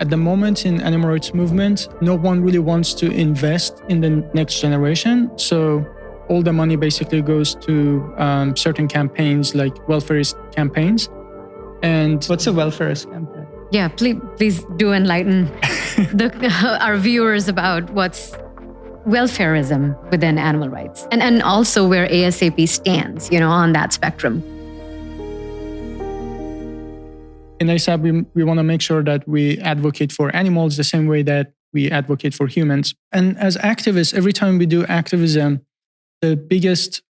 At the moment in animal rights movement, no one really wants to invest in the next generation. So all the money basically goes to certain campaigns like welfarist campaigns. And what's a welfarist campaign? Yeah, please do enlighten our viewers about what's welfarism within animal rights and also where ASAP stands, on that spectrum. In ASAP, we want to make sure that we advocate for animals the same way that we advocate for humans. And as activists, every time we do activism, the biggest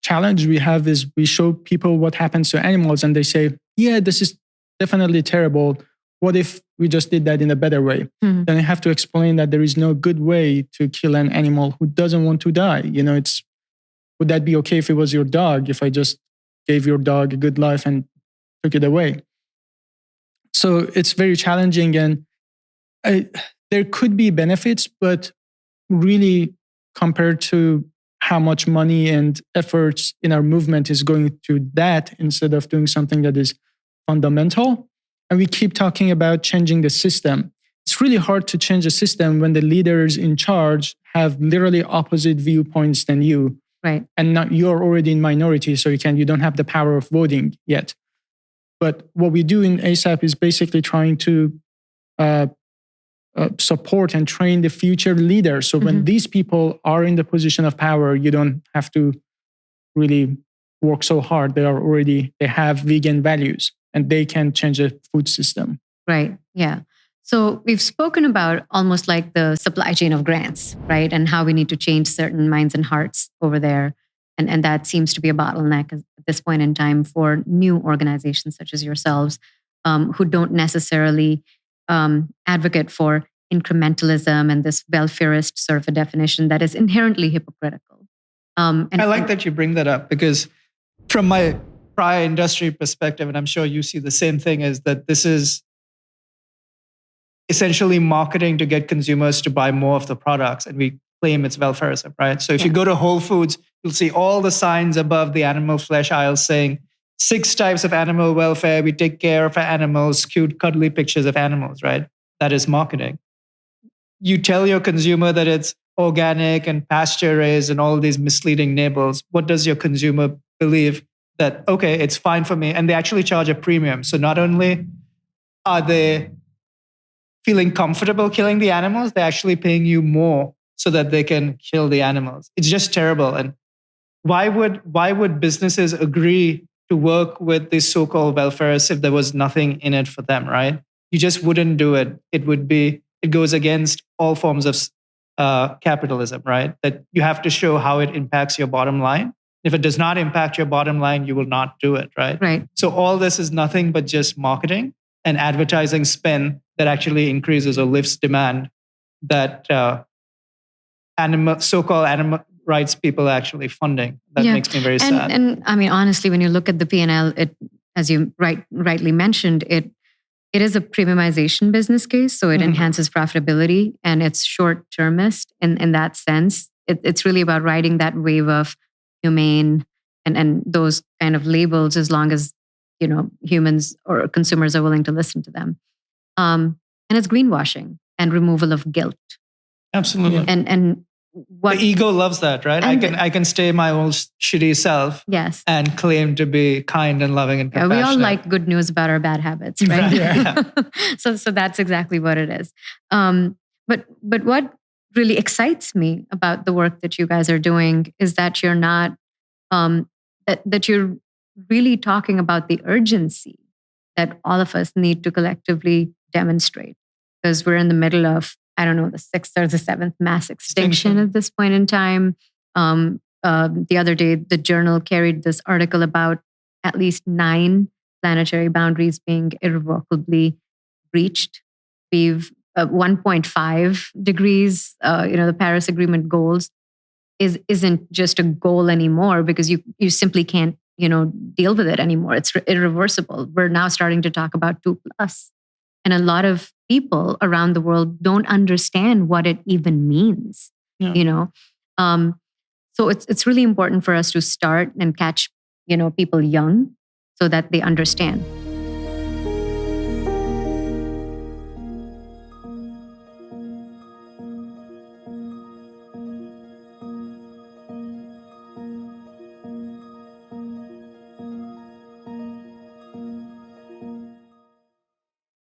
challenge we have is we show people what happens to animals and they say, yeah, this is definitely terrible. What if we just did that in a better way? Mm-hmm. Then I have to explain that there is no good way to kill an animal who doesn't want to die. Would that be okay if it was your dog, if I just gave your dog a good life and took it away? So it's very challenging, and there could be benefits, but really compared to how much money and efforts in our movement is going to that instead of doing something that is fundamental. And we keep talking about changing the system. It's really hard to change a system when the leaders in charge have literally opposite viewpoints than you. Right. And you're already in minority, so you don't have the power of voting yet. But what we do in ASAP is basically trying to support and train the future leaders. So when these people are in the position of power, you don't have to really work so hard. They have vegan values and they can change the food system. Right. Yeah. So we've spoken about almost like the supply chain of grants, right? And how we need to change certain minds and hearts over there. And that seems to be a bottleneck at this point in time for new organizations such as yourselves, who don't necessarily advocate for incrementalism and this welfarist sort of a definition that is inherently hypocritical. And I like that you bring that up, because from my prior industry perspective, and I'm sure you see the same thing, is that this is essentially marketing to get consumers to buy more of the products, and we claim it's welfarism, right? So if you go to Whole Foods, you'll see all the signs above the animal flesh aisle saying 6 types of animal welfare, we take care of our animals, cute, cuddly pictures of animals, right? That is marketing. You tell your consumer that it's organic and pasture-raised and all these misleading labels. What does your consumer believe? That, okay, it's fine for me. And they actually charge a premium. So not only are they feeling comfortable killing the animals, they're actually paying you more so that they can kill the animals. It's just terrible. And why would businesses agree to work with these so-called welfarists if there was nothing in it for them, right? You just wouldn't do it. It goes against all forms of capitalism, right? That you have to show how it impacts your bottom line. If it does not impact your bottom line, you will not do it, right? Right. So all this is nothing but just marketing and advertising spend that actually increases or lifts demand that so-called animal rights people are actually funding. That makes me very sad. And I mean, honestly, when you look at the P&L, it, as you rightly mentioned, it is a premiumization business case. So it enhances profitability, and it's short-termist in that sense. It's really about riding that wave of humane and those kind of labels, as long as humans or consumers are willing to listen to them. And it's greenwashing and removal of guilt. Absolutely. And what the ego loves that, right? I can stay my old shitty self, yes, and claim to be kind and loving and compassionate. We all like good news about our bad habits, right? Yeah. So that's exactly what it is. But what really excites me about the work that you guys are doing is that you're not that you're really talking about the urgency that all of us need to collectively demonstrate, because we're in the middle of, I don't know, the 6th or the 7th mass extinction at this point in time. The other day, the journal carried this article about at least 9 planetary boundaries being irrevocably breached. We've 1.5 degrees, the Paris Agreement goals isn't just a goal anymore, because you simply can't, deal with it anymore. It's irreversible. We're now starting to talk about 2+. And a lot of people around the world don't understand what it even means, So it's really important for us to start and catch, people young so that they understand.